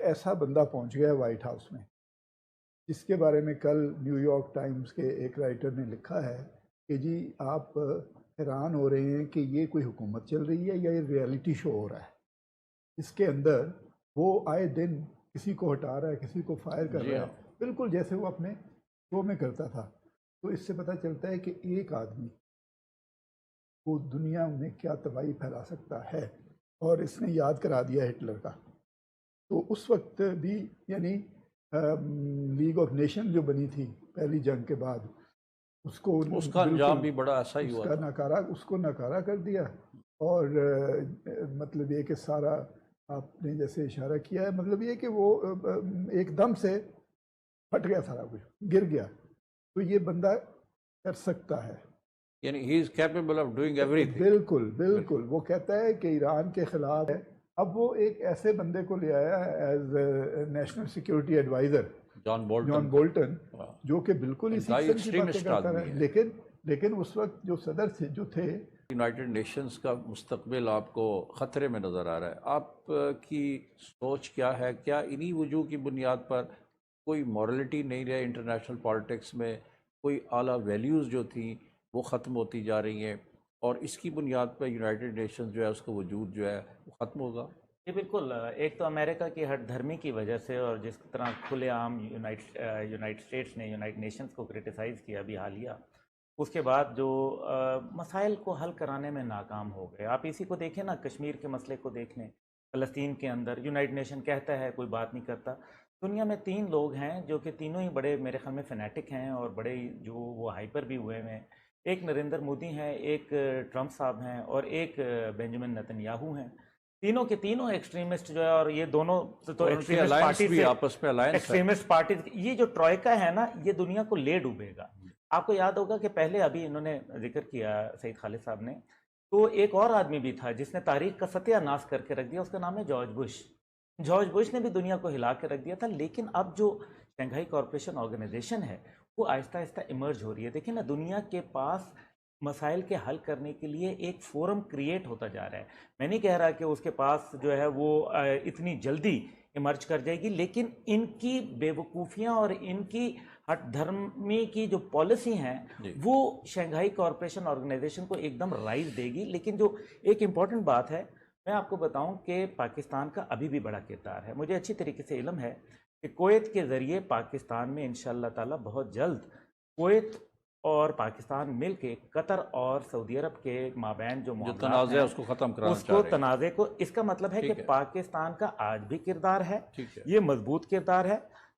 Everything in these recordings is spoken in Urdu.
ایک ایسا بندہ پہنچ گیا وائٹ ہاؤس میں جس کے بارے میں کل نیو یارک ٹائمز کے ایک رائٹر نے لکھا ہے کہ جی آپ حیران ہو رہے ہیں کہ یہ کوئی حکومت چل رہی ہے یا یہ ریئلٹی شو ہو رہا ہے۔ اس کے اندر وہ آئے دن کسی کو ہٹا رہا ہے، کسی کو فائر کر رہا ہے، بالکل جیسے وہ اپنے شو میں کرتا تھا۔ تو اس سے پتہ چلتا ہے کہ ایک آدمی وہ دنیا میں کیا تباہی پھیلا سکتا ہے، اور اس نے یاد کرا دیا ہٹلر کا۔ تو اس وقت بھی یعنی لیگ آف نیشن جو بنی تھی پہلی جنگ کے بعد، اس کا انجام بھی بڑا ایسا ہی ہوا تھا، اس کو ناکارہ کر دیا۔ اور مطلب یہ کہ سارا آپ نے جیسے اشارہ کیا ہے، مطلب یہ کہ وہ ایک دم سے پھٹ گیا، سارا کچھ گر گیا۔ تو یہ بندہ کر سکتا ہے، یعنی he is capable of doing everything. بالکل بالکل۔ وہ کہتا ہے کہ ایران کے خلاف ہے۔ اب وہ ایک ایسے بندے کو لے آیا as national security advisor, John Bolton, جو کہ بالکل اسی قسم کی باتیں کرتا ہے، لیکن اس وقت جو صدر جو تھے یونائٹڈ نیشنز کا مستقبل آپ کو خطرے میں نظر آ رہا ہے۔ آپ کی سوچ کیا ہے؟ کیا انہی وجوہ کی بنیاد پر کوئی مورلٹی نہیں رہے انٹرنیشنل پالیٹکس میں، کوئی اعلیٰ ویلیوز جو تھیں وہ ختم ہوتی جا رہی ہیں، اور اس کی بنیاد پر یونائٹڈ نیشنز جو ہے اس کا وجود جو ہے وہ ختم ہوگا؟ جی بالکل۔ ایک تو امریکہ کی ہٹ دھرمی کی وجہ سے، اور جس طرح کھلے عام یونائٹڈ اسٹیٹس نے یونائٹڈ نیشنز کو کرٹیسائز کیا ابھی حالیہ، اس کے بعد جو مسائل کو حل کرانے میں ناکام ہو گئے۔ آپ اسی کو دیکھیں نا، کشمیر کے مسئلے کو دیکھ لیں، فلسطین کے اندر یونائٹڈ نیشن کہتا ہے کوئی بات نہیں کرتا۔ دنیا میں 3 لوگ ہیں جو کہ تینوں ہی بڑے میرے خیال میں فینیٹک ہیں، اور بڑے جو وہ ہائپر بھی ہوئے ہیں۔ ایک نریندر مودی ہیں، ایک ٹرمپ صاحب ہیں، اور ایک بینجامن نتن یاہو ہیں۔ تینوں کے تینوں ایکسٹریمسٹ جو ہے، اور یہ دونوں تو ایکسٹریمسٹ پارٹی، یہ جو ٹروئکا ہے نا، یہ دنیا کو لے ڈوبے گا۔ آپ کو یاد ہوگا کہ پہلے ابھی انہوں نے ذکر کیا سعید خالد صاحب نے، تو ایک اور آدمی بھی تھا جس نے تاریخ کا ستیہ ناش کر کے رکھ دیا، اس کا نام ہے جارج بش۔ جارج بش نے بھی دنیا کو ہلا کے رکھ دیا تھا۔ لیکن اب جو شنگھائی کارپوریشن آرگنائزیشن ہے وہ آہستہ آہستہ ایمرج ہو رہی ہے۔ دیکھیں نا، دنیا کے پاس مسائل کے حل کرنے کے لیے ایک فورم کریٹ ہوتا جا رہا ہے۔ میں نہیں کہہ رہا کہ اس کے پاس جو ہے وہ اتنی جلدی ایمرج کر جائے گی، لیکن ان کی بے وقوفیاں اور ان کی ہٹ دھرمی کی جو پالیسی ہیں وہ شنگھائی کارپوریشن آرگنائزیشن کو ایک دم رائز دے گی۔ لیکن جو ایک امپورٹنٹ بات ہے، میں آپ کو بتاؤں کہ پاکستان کا ابھی بھی بڑا کردار ہے۔ مجھے اچھی طریقے سے علم ہے کہ کویت کے ذریعے پاکستان میں انشاءاللہ تعالی بہت جلد کویت اور پاکستان مل کے قطر اور سعودی عرب کے مابین جو تنازع ہے اس کو ختم کرانا چاہ رہے ہیں۔ تنازع کو، اس کا مطلب ہے کہ پاکستان کا آج بھی کردار ہے، یہ مضبوط کردار ہے۔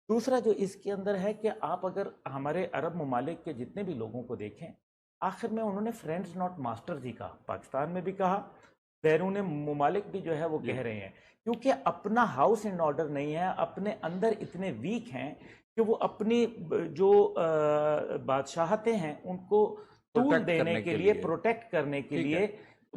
دوسرا جو اس کے اندر ہے کہ آپ اگر ہمارے عرب ممالک کے جتنے بھی لوگوں کو دیکھیں، آخر میں انہوں نے فرینڈز ناٹ ماسٹرز ہی کہا، پاکستان میں بھی کہا، بیرون ممالک بھی جو ہے وہ کہہ رہے ہیں، کیونکہ اپنا ہاؤس ان آرڈر نہیں ہے، اپنے اندر اتنے ویک ہیں کہ وہ اپنی جو بادشاہتیں ہیں ان کو طول دینے کے لیے، پروٹیکٹ کرنے کے لیے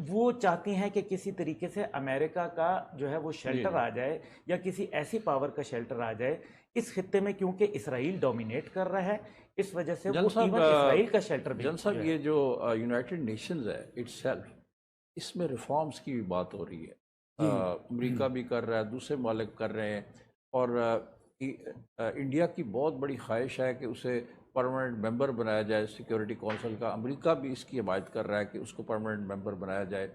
وہ چاہتی ہیں کہ کسی طریقے سے امریکہ کا جو ہے وہ شیلٹر آ جائے، یا کسی ایسی پاور کا شیلٹر آ جائے اس خطے میں، کیونکہ اسرائیل ڈومینیٹ کر رہا ہے، اس وجہ سے وہ اسرائیل کا شیلٹر بھی۔ جن صاحب، یہ جو یونائٹڈ نیشنز ہے اٹ سیلف، اس میں ریفارمز کی بھی بات ہو رہی ہے، امریکہ بھی کر رہا ہے، دوسرے ممالک کر رہے ہیں، اور انڈیا کی بہت بڑی خواہش ہے کہ اسے پرماننٹ ممبر بنایا جائے سیکیورٹی کونسل کا۔ امریکہ بھی اس کی حمایت کر رہا ہے کہ اس کو پرماننٹ ممبر بنایا جائے۔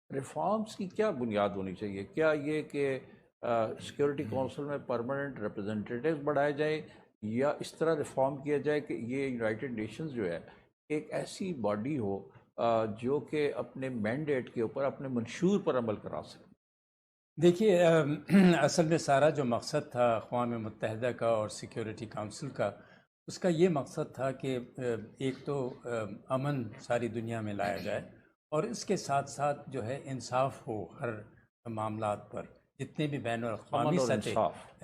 ریفارمز کی کیا بنیاد ہونی چاہیے؟ کیا یہ کہ سیکیورٹی کونسل میں پرماننٹ ریپرزنٹیٹیوز بڑھائے جائیں، یا اس طرح ریفارم کیا جائے کہ یہ یونائٹڈ نیشنز جو ہے ایک ایسی باڈی ہو جو کہ اپنے مینڈیٹ کے اوپر، اپنے منشور پر عمل کرا سکے؟ دیکھیے، اصل میں سارا جو مقصد تھا اقوام متحدہ کا اور سیکیورٹی کونسل کا، اس کا یہ مقصد تھا کہ ایک تو امن ساری دنیا میں لایا جائے، اور اس کے ساتھ ساتھ جو ہے انصاف ہو ہر معاملات پر، جتنے بھی بین الاقوامی سطح،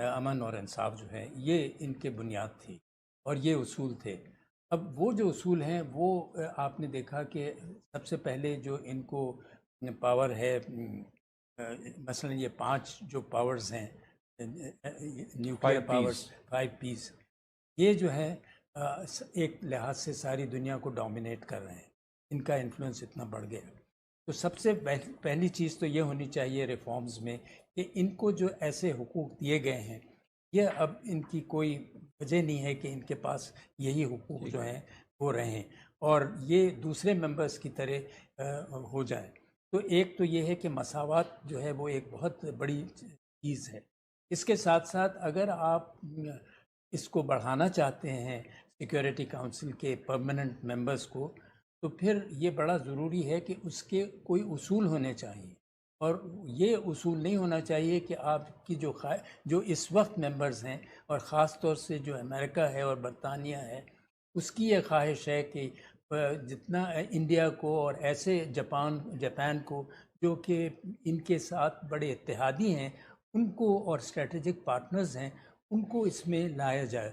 امن اور انصاف جو ہے یہ ان کے بنیاد تھی اور یہ اصول تھے۔ اب وہ جو اصول ہیں وہ آپ نے دیکھا کہ سب سے پہلے جو ان کو پاور ہے، مثلا یہ 5 جو پاورز ہیں، نیوکلیئر پاورز، 5 پیس، یہ جو ہے ایک لحاظ سے ساری دنیا کو ڈومینیٹ کر رہے ہیں، ان کا انفلوئنس اتنا بڑھ گیا۔ تو سب سے پہلی چیز تو یہ ہونی چاہیے ریفارمز میں کہ ان کو جو ایسے حقوق دیے گئے ہیں یہ اب ان کی کوئی وجہ نہیں ہے کہ ان کے پاس یہی حقوق جو ہیں وہ رہیں اور یہ دوسرے ممبرس کی طرح ہو جائے. تو ایک تو یہ ہے کہ مساوات جو ہے وہ ایک بہت بڑی چیز ہے. اس کے ساتھ ساتھ اگر آپ اس کو بڑھانا چاہتے ہیں سیکیورٹی کونسل کے پرماننٹ ممبرس کو تو پھر یہ بڑا ضروری ہے کہ اس کے کوئی اصول ہونے چاہیے اور یہ اصول نہیں ہونا چاہیے کہ آپ کی جو اس وقت ممبرز ہیں اور خاص طور سے جو امریکہ ہے اور برطانیہ ہے اس کی یہ خواہش ہے کہ جتنا انڈیا کو اور ایسے جاپان کو جو کہ ان کے ساتھ بڑے اتحادی ہیں ان کو اور اسٹریٹجک پارٹنرز ہیں ان کو اس میں لایا جائے.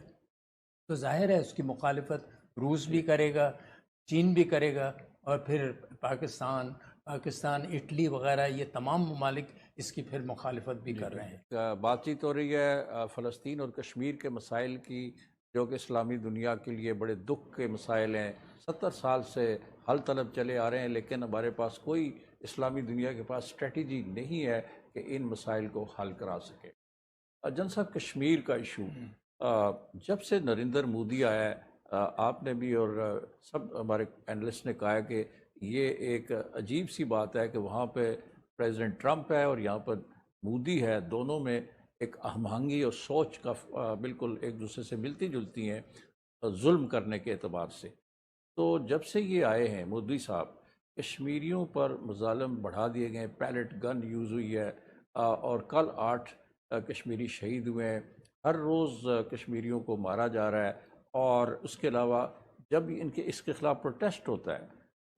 تو ظاہر ہے اس کی مخالفت روس بھی کرے گا, چین بھی کرے گا اور پھر پاکستان, اٹلی وغیرہ یہ تمام ممالک اس کی پھر مخالفت بھی کر رہے ہیں. بات چیت ہو رہی ہے فلسطین اور کشمیر کے مسائل کی جو کہ اسلامی دنیا کے لیے بڑے دکھ کے مسائل ہیں. 70 سال سے حل طلب چلے آ رہے ہیں لیکن ہمارے پاس کوئی اسلامی دنیا کے پاس اسٹریٹجی نہیں ہے کہ ان مسائل کو حل کرا سکے. جن صاحب کشمیر کا ایشو جب سے نریندر مودی آیا ہے آپ نے بھی اور سب ہمارے اینالسٹ نے کہا ہے کہ یہ ایک عجیب سی بات ہے کہ وہاں پہ پریزیڈنٹ ٹرمپ ہے اور یہاں پر مودی ہے, دونوں میں ایک ہم آہنگی اور سوچ کا بالکل ایک دوسرے سے ملتی جلتی ہیں ظلم کرنے کے اعتبار سے. تو جب سے یہ آئے ہیں مودی صاحب کشمیریوں پر مظالم بڑھا دیے گئے, پیلٹ گن یوز ہوئی ہے اور کل 8 کشمیری شہید ہوئے ہیں, ہر روز کشمیریوں کو مارا جا رہا ہے اور اس کے علاوہ جب اس کے خلاف پروٹیسٹ ہوتا ہے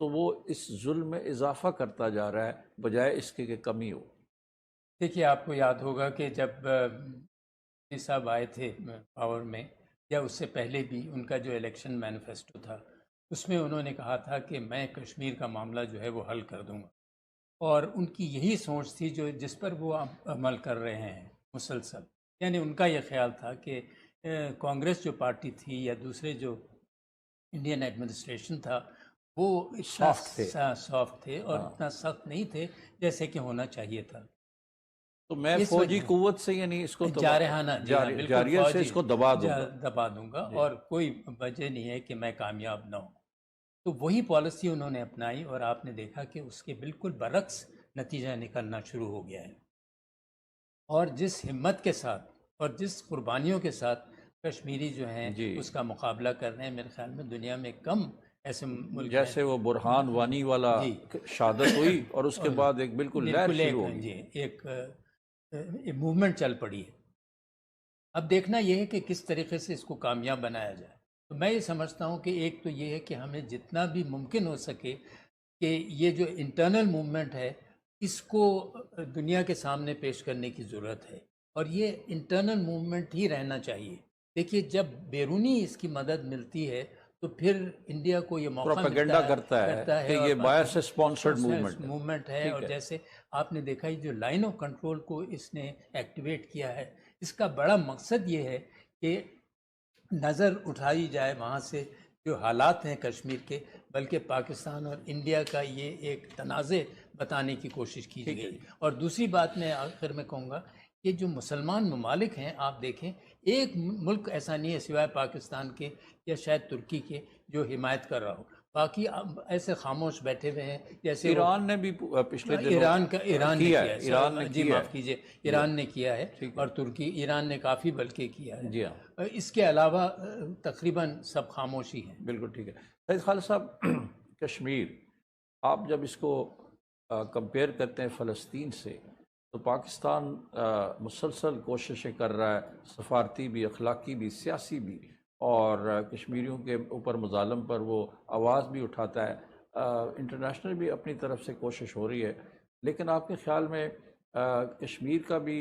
تو وہ اس ظلم میں اضافہ کرتا جا رہا ہے بجائے اس کے کہ کمی ہو. دیکھیے آپ کو یاد ہوگا کہ جب مودی صاحب آئے تھے پاور میں یا اس سے پہلے بھی ان کا جو الیکشن مینیفیسٹو تھا اس میں انہوں نے کہا تھا کہ میں کشمیر کا معاملہ جو ہے وہ حل کر دوں گا اور ان کی یہی سوچ تھی جس پر وہ عمل کر رہے ہیں مسلسل. یعنی ان کا یہ خیال تھا کہ کانگریس جو پارٹی تھی یا دوسرے جو انڈین ایڈمنسٹریشن تھا وہ اتنا سافٹ تھے اور اتنا سخت نہیں تھے جیسے کہ ہونا چاہیے تھا. تو میں فوجی قوت سے یعنی اس کو جارحانہ جاریت سے اس کو دبا دوں گا اور کوئی وجہ نہیں ہے کہ میں کامیاب نہ ہوں. تو وہی پالیسی انہوں نے اپنائی اور آپ نے دیکھا کہ اس کے بالکل برعکس نتیجہ نکلنا شروع ہو گیا ہے. اور جس ہمت کے ساتھ اور جس قربانیوں کے ساتھ کشمیری جو ہیں اس کا مقابلہ کر رہے ہیں میرے خیال میں دنیا میں کم ایسے ملک جیسے وہ برہان وانی والا شہادت ہوئی اور اس کے بعد ایک بالکل لہر شروع ہو گئی, ایک موومنٹ چل پڑی ہے. اب دیکھنا یہ ہے کہ کس طریقے سے اس کو کامیاب بنایا جائے. تو میں یہ سمجھتا ہوں کہ ایک تو یہ ہے کہ ہمیں جتنا بھی ممکن ہو سکے کہ یہ جو انٹرنل موومنٹ ہے اس کو دنیا کے سامنے پیش کرنے کی ضرورت ہے اور یہ انٹرنل موومنٹ ہی رہنا چاہیے. دیکھیے جب بیرونی اس کی مدد ملتی ہے تو پھر انڈیا کو یہ موقع پروپیگنڈا کرتا ہے کہ یہ باہر سے سپانسرڈ موومنٹ ہے. اور جیسے آپ نے دیکھا جو لائن آف کنٹرول کو اس نے ایکٹیویٹ کیا ہے اس کا بڑا مقصد یہ ہے کہ نظر اٹھائی جائے وہاں سے جو حالات ہیں کشمیر کے, بلکہ پاکستان اور انڈیا کا یہ ایک تنازع بتانے کی کوشش کی گئی. اور دوسری بات میں آخر میں کہوں گا کہ جو مسلمان ممالک ہیں آپ دیکھیں ایک ملک ایسا نہیں ہے سوائے پاکستان کے یا شاید ترکی کے جو حمایت کر رہا ہو, باقی ایسے خاموش بیٹھے ہوئے ہیں. جیسے ایران نے بھی پچھلے دنوں ایران نے کیا ہے, جی معاف کیجیے, ایران نے کیا ہے اور ایران نے کافی بلکہ کیا ہے. جی ہاں, اس کے علاوہ تقریباً سب خاموشی ہیں. بالکل ٹھیک ہے. سعید خالد صاحب کشمیر آپ جب اس کو کمپیئر کرتے ہیں فلسطین سے تو پاکستان مسلسل کوششیں کر رہا ہے, سفارتی بھی, اخلاقی بھی, سیاسی بھی, اور کشمیریوں کے اوپر مظالم پر وہ آواز بھی اٹھاتا ہے. انٹرنیشنل بھی اپنی طرف سے کوشش ہو رہی ہے, لیکن آپ کے خیال میں کشمیر کا بھی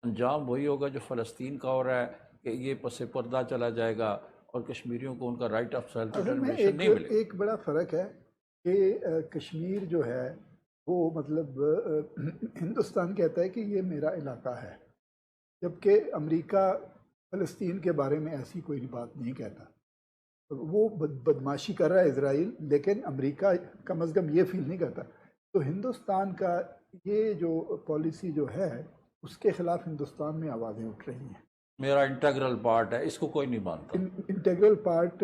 انجام وہی ہوگا جو فلسطین کا ہو رہا ہے کہ یہ پس پردہ چلا جائے گا اور کشمیریوں کو ان کا رائٹ آف سیلف ڈٹرمنیشن نہیں ملے گا؟ ایک بڑا فرق ہے کہ کشمیر جو ہے وہ مطلب ہندوستان کہتا ہے کہ یہ میرا علاقہ ہے, جبکہ امریکہ فلسطین کے بارے میں ایسی کوئی بات نہیں کہتا. وہ بدماشی کر رہا ہے اسرائیل, لیکن امریکہ کم از کم یہ فیل نہیں کرتا تو ہندوستان کا یہ جو پالیسی جو ہے اس کے خلاف ہندوستان میں آوازیں اٹھ رہی ہیں. میرا انٹیگرل پارٹ ہے، اس کو کوئی نہیں مانتا. انٹیگرل پارٹ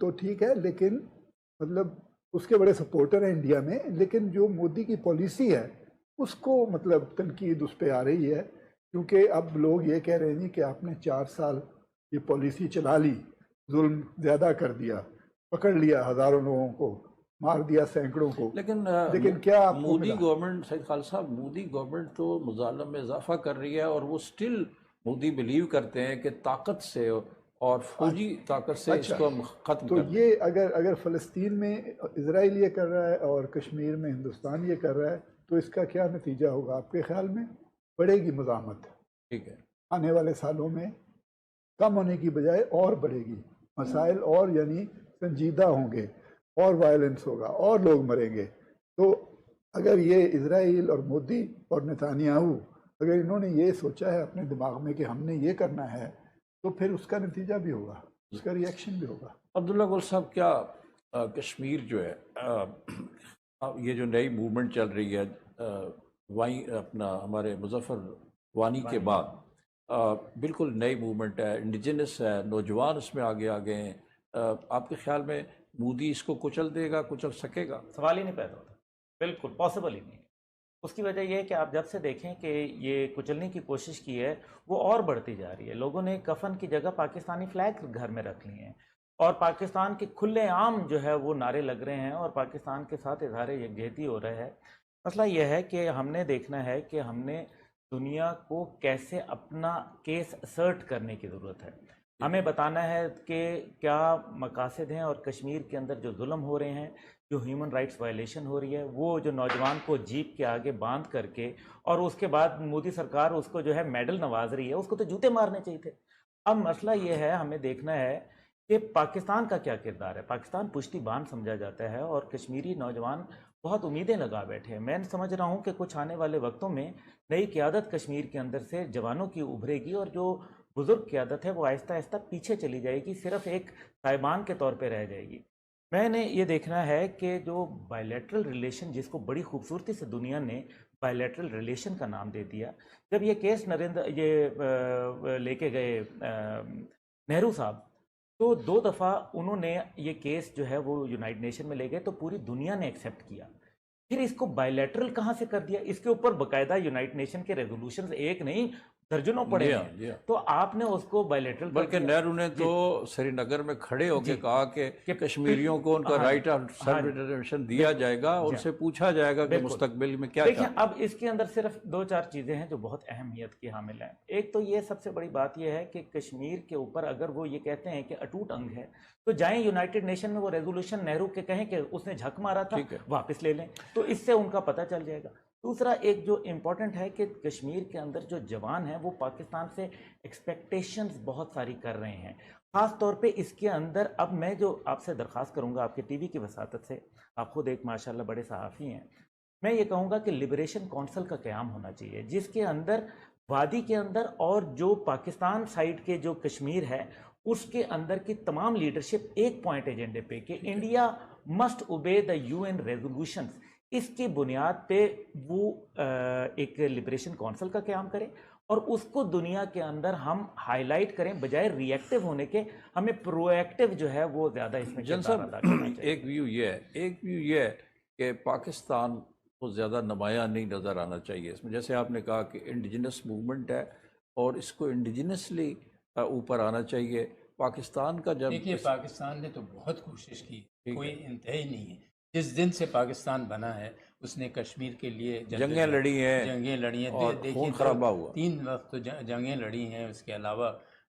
تو ٹھیک ہے، لیکن مطلب اس کے بڑے سپورٹر ہیں انڈیا میں، لیکن جو مودی کی پالیسی ہے اس کو مطلب تنقید اس پہ آ رہی ہے، کیونکہ اب لوگ یہ کہہ رہے ہیں کہ آپ نے 4 سال یہ پالیسی چلا لی، ظلم زیادہ کر دیا، پکڑ لیا ہزاروں لوگوں کو، مار دیا سینکڑوں کو، لیکن کیا آپ کو مودی ملا؟ گورنمنٹ، سعید خالد صاحب، مودی گورنمنٹ تو مظالم میں اضافہ کر رہی ہے، اور وہ سٹل مودی بلیو کرتے ہیں کہ طاقت سے اور فوجی طاقت سے اس کو ہم ختم تو کر دیں. یہ اگر فلسطین میں اسرائیل یہ کر رہا ہے اور کشمیر میں ہندوستان یہ کر رہا ہے تو اس کا کیا نتیجہ ہوگا آپ کے خیال میں؟ بڑھے گی مزاحمت ٹھیک ہے. آنے والے سالوں میں، کم ہونے کی بجائے اور بڑھے گی، مسائل اور یعنی سنجیدہ ہوں گے، اور وائلنس ہوگا، اور لوگ مریں گے. تو اگر یہ اسرائیل اور مودی اور نتانیاہو اگر انہوں نے یہ سوچا ہے اپنے دماغ میں کہ ہم نے یہ کرنا ہے، تو پھر اس کا نتیجہ بھی ہوگا، اس کا ریئیکشن بھی ہوگا. عبداللہ گل صاحب، کیا کشمیر جو ہے یہ جو نئی موومنٹ چل رہی ہے اپنا ہمارے مظفر وانی کے بعد، بالکل نئی موومنٹ ہے، انڈیجنس ہے، نوجوان اس میں آگے آگے ہیں، آپ کے خیال میں مودی اس کو کچل دے گا، کچل سکے گا؟ سوال ہی نہیں پیدا ہوتا، بالکل پاسبل ہی نہیں. اس کی وجہ یہ ہے کہ آپ جب سے دیکھیں کہ یہ کچلنے کی کوشش کی ہے وہ اور بڑھتی جا رہی ہے. لوگوں نے کفن کی جگہ پاکستانی فلیگ گھر میں رکھ لی ہیں، اور پاکستان کے کھلے عام جو ہے وہ نعرے لگ رہے ہیں، اور پاکستان کے ساتھ اظہار یکجہتی ہو رہا ہے. مسئلہ یہ ہے کہ ہم نے دیکھنا ہے کہ ہم نے دنیا کو کیسے اپنا کیس اسرٹ کرنے کی ضرورت ہے. ہمیں بتانا ہے کہ کیا مقاصد ہیں، اور کشمیر کے اندر جو ظلم ہو رہے ہیں، جو ہیومن رائٹس وائلیشن ہو رہی ہے، وہ جو نوجوان کو جیپ کے آگے باندھ کر کے اور اس کے بعد مودی سرکار اس کو جو ہے میڈل نواز رہی ہے، اس کو تو جوتے مارنے چاہیے تھے. اب مسئلہ یہ ہے، ہمیں دیکھنا ہے کہ پاکستان کا کیا کردار ہے. پاکستان پشتی بان سمجھا جاتا ہے، اور کشمیری نوجوان بہت امیدیں لگا بیٹھے ہیں. میں سمجھ رہا ہوں کہ کچھ آنے والے وقتوں میں نئی قیادت کشمیر کے اندر سے جوانوں کی ابھرے گی، اور جو بزرگ قیادت ہے وہ آہستہ آہستہ پیچھے چلی جائے گی، صرف ایک صاحبان کے طور پہ رہ جائے گی. میں نے یہ دیکھنا ہے کہ جو بائیلیٹرل ریلیشن، جس کو بڑی خوبصورتی سے دنیا نے بائیلیٹرل ریلیشن کا نام دے دیا، جب یہ کیس لے کے گئے نہرو صاحب، تو 2 دفعہ انہوں نے یہ کیس جو ہے وہ یونائٹڈ نیشن میں لے گئے، تو پوری دنیا نے ایکسیپٹ کیا. پھر اس کو بائیلیٹرل کہاں سے کر دیا؟ اس کے اوپر باقاعدہ یونائٹڈ نیشن کے ریزولوشنز ایک نہیں درجنوں پڑے ہیں، تو آپ نے اس کو بائیلیٹرل، بلکہ نہرو نے تو سری نگر میں کھڑے ہو کے کہا کہ کشمیریوں کو ان کا رائٹ آف سیلف ڈٹرمنیشن دیا جائے گا، ان سے پوچھا جائے گا کہ مستقبل میں کیا دیکھیں. چاہتے ہیں. اب اس کے اندر صرف 2-4 چیزیں ہیں جو بہت اہمیت کی حامل ہیں. ایک تو یہ سب سے بڑی بات یہ ہے کہ کشمیر کے اوپر اگر وہ یہ کہتے ہیں کہ اٹوٹ انگ ہے، تو جائیں یونائٹڈ نیشن میں وہ ریزولوشن نہرو کے کہیں کہ اس نے جھک مارا تھا، واپس لے لیں، تو اس سے ان کا پتہ چل جائے گا. دوسرا ایک جو امپورٹنٹ ہے کہ کشمیر کے اندر جو جوان ہیں وہ پاکستان سے ایکسپیکٹیشنز بہت ساری کر رہے ہیں، خاص طور پہ اس کے اندر. اب میں جو آپ سے درخواست کروں گا، آپ کے ٹی وی کی وساطت سے، آپ خود ایک ماشاءاللہ بڑے صحافی ہیں، میں یہ کہوں گا کہ لبریشن کونسل کا قیام ہونا چاہیے، جس کے اندر وادی کے اندر اور جو پاکستان سائڈ کے جو کشمیر ہے اس کے اندر کی تمام لیڈرشپ ایک پوائنٹ ایجنڈے پہ کہ India must obey the UN resolutions, اس کی بنیاد پہ وہ ایک لبریشن کونسل کا قیام کرے، اور اس کو دنیا کے اندر ہم ہائی لائٹ کریں، بجائے ری ایکٹیو ہونے کے ہمیں پرو ایکٹیو جو ہے وہ زیادہ اس میں کردار ادا کرنا چاہیے. ایک ویو یہ ہے کہ پاکستان کو زیادہ نمایاں نہیں نظر آنا چاہیے اس میں. جیسے آپ نے کہا کہ انڈیجنس موومنٹ ہے اور اس کو انڈیجنسلی اوپر آنا چاہیے. پاکستان کا جب دیکھیے پاکستان نے تو بہت کوشش کی، کوئی انتہائی نہیں ہے. جس دن سے پاکستان بنا ہے اس نے کشمیر کے لیے جنگیں لڑی ہیں اور خون خرابہ ہوا، 3 وقت جنگیں لڑی ہیں. اس کے علاوہ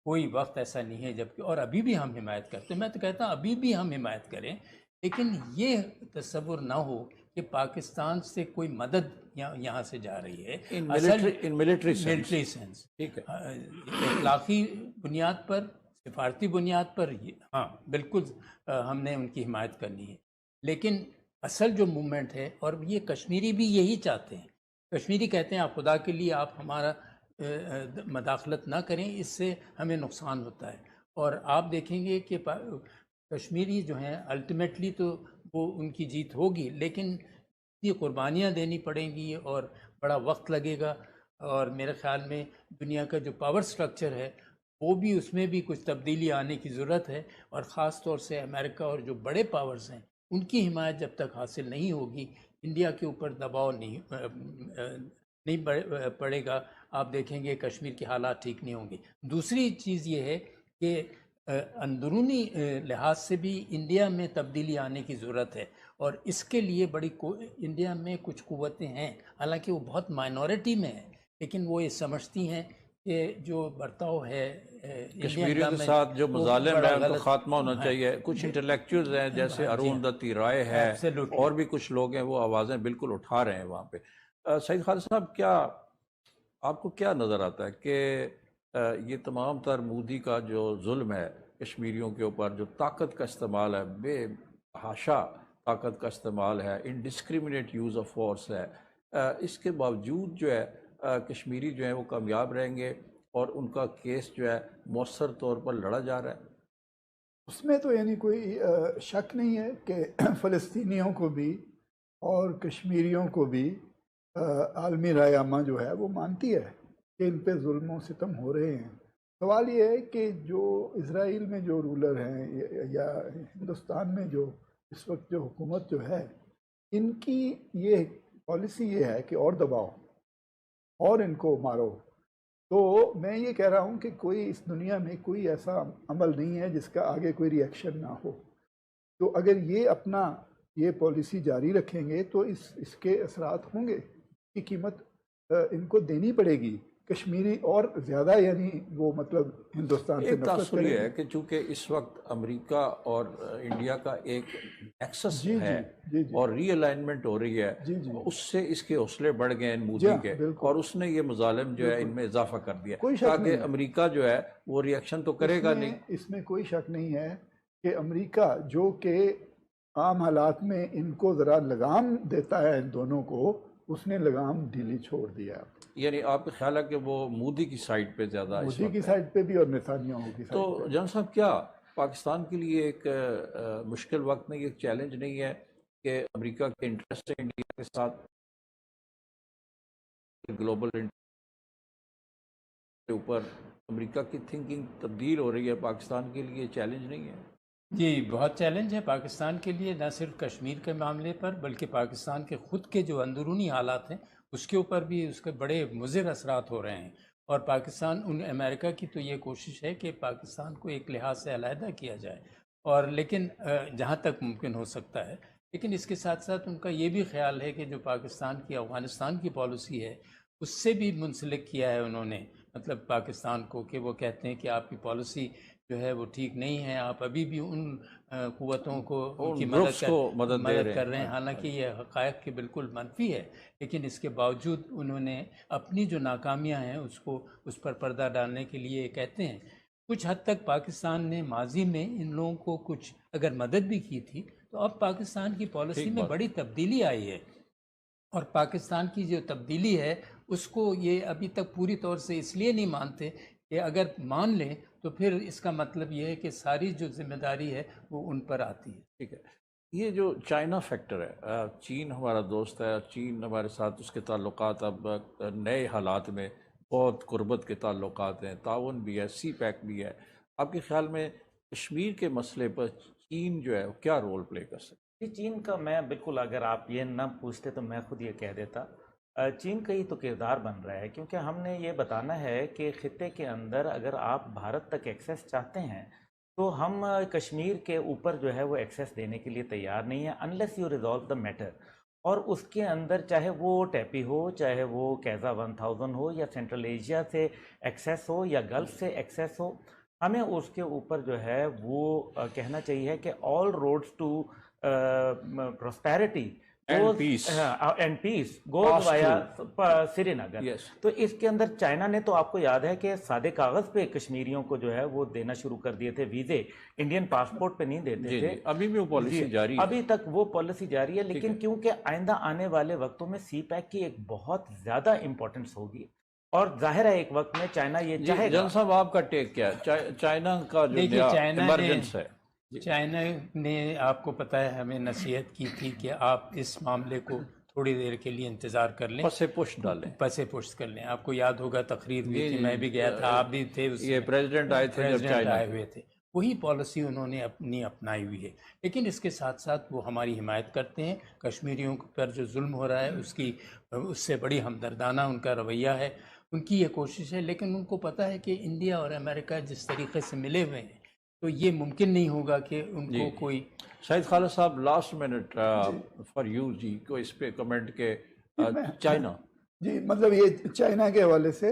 کوئی وقت ایسا نہیں ہے جبکہ، اور ابھی بھی ہم حمایت کرتے ہیں. میں تو کہتا ہوں ابھی بھی ہم حمایت کریں، لیکن یہ تصور نہ ہو کہ پاکستان سے کوئی مدد یہاں سے جا رہی ہے ان ملٹری سینس. ٹھیک ہے، اخلاقی بنیاد پر، سفارتی بنیاد پر، ہاں بالکل ہم نے ان کی حمایت کرنی ہے. لیکن اصل جو موومنٹ ہے، اور یہ کشمیری بھی یہی چاہتے ہیں، کشمیری کہتے ہیں آپ خدا کے لیے آپ ہمارا مداخلت نہ کریں، اس سے ہمیں نقصان ہوتا ہے. اور آپ دیکھیں گے کہ کشمیری جو ہیں الٹیمیٹلی تو وہ ان کی جیت ہوگی، لیکن یہ قربانیاں دینی پڑیں گی اور بڑا وقت لگے گا، اور میرے خیال میں دنیا کا جو پاور سٹرکچر ہے وہ بھی اس میں بھی کچھ تبدیلی آنے کی ضرورت ہے، اور خاص طور سے امریکہ اور جو بڑے پاورز ہیں ان کی حمایت جب تک حاصل نہیں ہوگی انڈیا کے اوپر دباؤ نہیں پڑے گا، آپ دیکھیں گے کشمیر کے حالات ٹھیک نہیں ہوں گے۔ دوسری چیز یہ ہے کہ اندرونی لحاظ سے بھی انڈیا میں تبدیلی آنے کی ضرورت ہے، اور اس کے لیے انڈیا میں کچھ قوتیں ہیں، حالانکہ وہ بہت مائنورٹی میں ہیں، لیکن وہ یہ سمجھتی ہیں کہ جو برتاؤ ہے کشمیریوں کے ساتھ جو مظالم ہے ان کا خاتمہ ہونا چاہیے۔ کچھ انٹلیکچوئلز ہیں جیسے ارون دتی رائے ہے اور بھی کچھ لوگ ہیں، وہ آوازیں بالکل اٹھا رہے ہیں وہاں پہ۔ سعید خالد صاحب، کیا آپ کو کیا نظر آتا ہے کہ یہ تمام تر مودی کا جو ظلم ہے کشمیریوں کے اوپر، جو طاقت کا استعمال ہے، بے حاشا طاقت کا استعمال ہے، انڈسکریمنیٹ یوز آف فورس ہے، اس کے باوجود جو ہے کشمیری جو ہیں وہ کامیاب رہیں گے اور ان کا کیس جو ہے مؤثر طور پر لڑا جا رہا ہے؟ اس میں تو یعنی کوئی شک نہیں ہے کہ فلسطینیوں کو بھی اور کشمیریوں کو بھی عالمی رائے عامہ جو ہے وہ مانتی ہے کہ ان پہ ظلم و ستم ہو رہے ہیں۔ سوال یہ ہے کہ جو اسرائیل میں جو رولر ہیں یا ہندوستان میں جو اس وقت جو حکومت جو ہے، ان کی یہ پالیسی یہ ہے کہ اور دباؤ اور ان کو مارو۔ تو میں یہ کہہ رہا ہوں کہ کوئی اس دنیا میں کوئی ایسا عمل نہیں ہے جس کا آگے کوئی ری ایکشن نہ ہو۔ تو اگر یہ اپنا یہ پالیسی جاری رکھیں گے تو اس کے اثرات ہوں گے، کی قیمت ان کو دینی پڑے گی۔ کشمیری اور زیادہ یعنی وہ مطلب ہندوستان سے ایک نفرت تاثر کریں یہ گے۔ ہے کہ چونکہ اس وقت امریکہ اور انڈیا کا ایک ایکسس جی ہے جی اور ری الائنمنٹ ہو رہی ہے، جی جی اس سے اس کے حوصلے بڑھ گئے ہیں مودی جی کے، بالکل، اور اس نے یہ مظالم جو ہے ان میں اضافہ کر دیا کوئی شک نہیں تاکہ ہے، امریکہ جو ہے وہ ری ایکشن تو کرے گا نہیں۔ اس میں کوئی شک نہیں ہے کہ امریکہ جو کہ عام حالات میں ان کو ذرا لگام دیتا ہے ان دونوں کو، اس نے لگام ڈھیلی چھوڑ دیا۔ یعنی آپ کا خیال ہے کہ وہ مودی کی سائڈ پہ زیادہ اس مودی وقت کی ہے؟ سائڈ پہ بھی اور نتانیاہو کی سائڈ تو پہ۔ جان صاحب، کیا پاکستان کے لیے ایک مشکل وقت نہیں، ایک چیلنج نہیں ہے کہ امریکہ کے انٹرسٹ ہے انڈیا کے ساتھ، گلوبل کے اوپر امریکہ کی تھنکنگ تبدیل ہو رہی ہے، پاکستان کے لیے چیلنج نہیں ہے؟ جی بہت چیلنج ہے پاکستان کے لیے، نہ صرف کشمیر کے معاملے پر بلکہ پاکستان کے خود کے جو اندرونی حالات ہیں اس کے اوپر بھی اس کے بڑے مضر اثرات ہو رہے ہیں۔ اور پاکستان امریکہ کی تو یہ کوشش ہے کہ پاکستان کو ایک لحاظ سے علیحدہ کیا جائے، اور لیکن جہاں تک ممکن ہو سکتا ہے، لیکن اس کے ساتھ ساتھ ان کا یہ بھی خیال ہے کہ جو پاکستان کی افغانستان کی پالیسی ہے اس سے بھی منسلک کیا ہے انہوں نے، مطلب پاکستان کو، کہ وہ کہتے ہیں کہ آپ کی پالیسی جو ہے وہ ٹھیک نہیں ہے، آپ ابھی بھی ان قوتوں کو ان کی مدد کر رہے ہیں، حالانکہ یہ حقائق کے بالکل منفی ہے، لیکن اس کے باوجود انہوں نے اپنی جو ناکامیاں ہیں اس پر پردہ ڈالنے کے لیے کہتے ہیں۔ کچھ حد تک پاکستان نے ماضی میں ان لوگوں کو کچھ اگر مدد بھی کی تھی، تو اب پاکستان کی پالیسی میں بڑی تبدیلی آئی ہے، اور پاکستان کی جو تبدیلی ہے اس کو یہ ابھی تک پوری طور سے اس لیے نہیں مانتے کہ اگر مان لیں تو پھر اس کا مطلب یہ ہے کہ ساری جو ذمہ داری ہے وہ ان پر آتی ہے۔ ٹھیک ہے، یہ جو چائنا فیکٹر ہے، چین ہمارا دوست ہے، چین ہمارے ساتھ اس کے تعلقات اب نئے حالات میں بہت قربت کے تعلقات ہیں، تعاون بھی ہے، سی پیک بھی ہے۔ آپ کے خیال میں کشمیر کے مسئلے پر چین جو ہے کیا رول پلے کر سکتا ہے؟ جی، چین کا میں بالکل، اگر آپ یہ نہ پوچھتے تو میں خود یہ کہہ دیتا۔ چین کا ہی تو کردار بن رہا ہے، کیونکہ ہم نے یہ بتانا ہے کہ خطے کے اندر اگر آپ بھارت تک ایکسیس چاہتے ہیں تو ہم کشمیر کے اوپر جو ہے وہ ایکسیس دینے کے لیے تیار نہیں ہیں unless you resolve the matter. اور اس کے اندر چاہے وہ ٹیپی ہو، چاہے وہ کیزا 1000 ہو، یا سینٹرل ایشیا سے ایکسیس ہو، یا گلف سے ایکسیس ہو، ہمیں اس کے اوپر جو ہے وہ کہنا چاہیے کہ all roads to prosperity and peace goes via Srinagar. تو اس کے اندر چائنا نے تو آپ کو یاد ہے کہ سادے کاغذ پہ کشمیریوں کو جو ہے وہ دینا شروع کر دیے تھے ویزے، انڈین پاسپورٹ پہ نہیں دیتے تھے، ابھی بھی وہ پالیسی جاری ہے، ابھی تک وہ پالیسی جاری ہے۔ لیکن کیونکہ آئندہ آنے والے وقتوں میں سی پیک کی ایک بہت زیادہ امپورٹنس ہوگی، اور ظاہر ہے ایک وقت میں چائنا یہ چاہے گا۔ جان صاحب، آپ کا ٹیک کیا ہے چائنا کا جو نیا ایمرجنس ہے؟ چائنا نے آپ کو پتہ ہے ہمیں نصیحت کی تھی کہ آپ اس معاملے کو تھوڑی دیر کے لیے انتظار کر لیں، پس پش ڈالیں، پسے پشت کر لیں. آپ کو یاد ہوگا تقریر بھی جی تھی، جی، میں بھی گیا تھا، آپ بھی تھے اس یہ میں. پریزیڈنٹ آئے تھے جب پریزیڈنٹ چائنا آئے ہوئے تھے. وہی پالیسی انہوں نے اپنی اپنائی ہوئی ہے. لیکن اس کے ساتھ ساتھ وہ ہماری حمایت کرتے ہیں. کشمیریوں پر جو ظلم ہو رہا ہے اس سے بڑی ہمدردانہ ان کا رویہ ہے. ان کی یہ کوشش ہے، لیکن ان کو پتہ ہے کہ انڈیا اور امریکہ جس طریقے سے ملے ہوئے ہیں تو یہ ممکن نہیں ہوگا کہ ان کو کوئی. شاہد خالد صاحب لاسٹ منٹ فار یو جی کو اس پہ کمنٹ کے چائنا. جی مطلب یہ چائنا کے حوالے سے،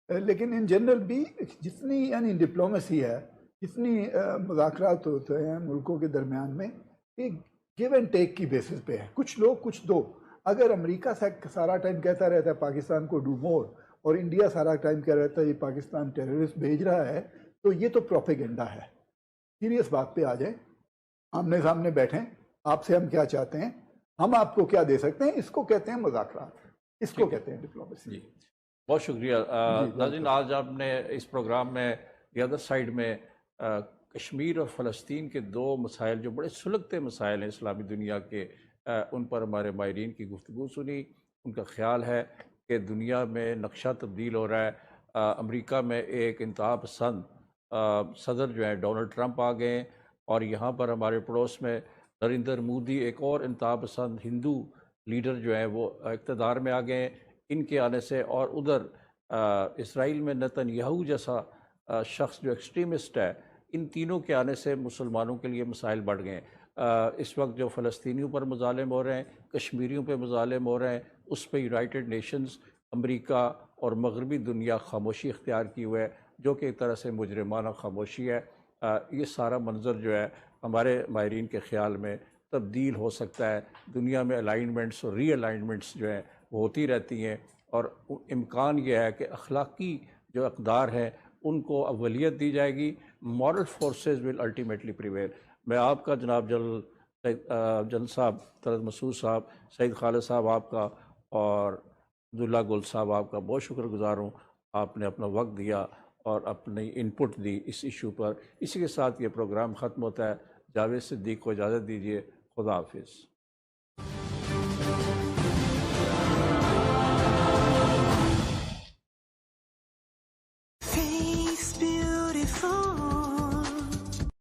لیکن ان جنرل بھی جتنی یعنی ڈپلومیسی ہے، جتنی مذاکرات ہوتے ہیں ملکوں کے درمیان میں، یہ گیو اینڈ ٹیک کی بیسس پہ ہے. کچھ لوگ کچھ دو. اگر امریکہ سارا ٹائم کہتا رہتا ہے پاکستان کو ڈو مور، اور انڈیا سارا ٹائم کہہ رہتا ہے یہ پاکستان ٹیررسٹ بھیج رہا ہے، تو یہ تو پروپیگنڈا ہے. سیریس بات پہ آ جائیں، آمنے سامنے بیٹھیں، آپ سے ہم کیا چاہتے ہیں، ہم آپ کو کیا دے سکتے ہیں. اس کو کہتے ہیں مذاکرات، اس کو کہتے ہیں ڈپلومیسی. جی بہت شکریہ ناظرین. آج آپ نے اس پروگرام میں دی ادر سائڈ میں کشمیر اور فلسطین کے دو مسائل جو بڑے سلگتے مسائل ہیں اسلامی دنیا کے، ان پر ہمارے ماہرین کی گفتگو سنی. ان کا خیال ہے کہ دنیا میں نقشہ تبدیل ہو رہا ہے. امریکہ میں ایک انتہا پسند صدر جو ہیں ڈونلڈ ٹرمپ آ گئے ہیں، اور یہاں پر ہمارے پڑوس میں نریندر مودی ایک اور انتہا پسند ہندو لیڈر جو ہیں وہ اقتدار میں آ گئے ہیں ان کے آنے سے. اور ادھر اسرائیل میں نتن یاہو جیسا شخص جو ایکسٹریمسٹ ہے، ان تینوں کے آنے سے مسلمانوں کے لیے مسائل بڑھ گئے ہیں. اس وقت جو فلسطینیوں پر مظالم ہو رہے ہیں، کشمیریوں پہ مظالم ہو رہے ہیں، اس پہ یونائٹڈ نیشنز، امریکہ اور مغربی دنیا خاموشی اختیار کی ہوئے ہے، جو کہ ایک طرح سے مجرمانہ خاموشی ہے. یہ سارا منظر جو ہے ہمارے ماہرین کے خیال میں تبدیل ہو سکتا ہے. دنیا میں الائنمنٹس اور ری الائنمنٹس جو ہیں وہ ہوتی رہتی ہیں، اور امکان یہ ہے کہ اخلاقی جو اقدار ہیں ان کو اولویت دی جائے گی. Moral forces will ultimately prevail. میں آپ کا جناب جنرل صاحب طلعت مسعود صاحب، سعید خالد صاحب آپ کا، اور عبداللہ گل صاحب آپ کا بہت شکر گزار ہوں. آپ نے اپنا وقت دیا اور اپنی انپٹ دی اس ایشو پر. اسی کے ساتھ یہ پروگرام ختم ہوتا ہے. جاوید صدیق کو اجازت دیجیے. خدا حافظ.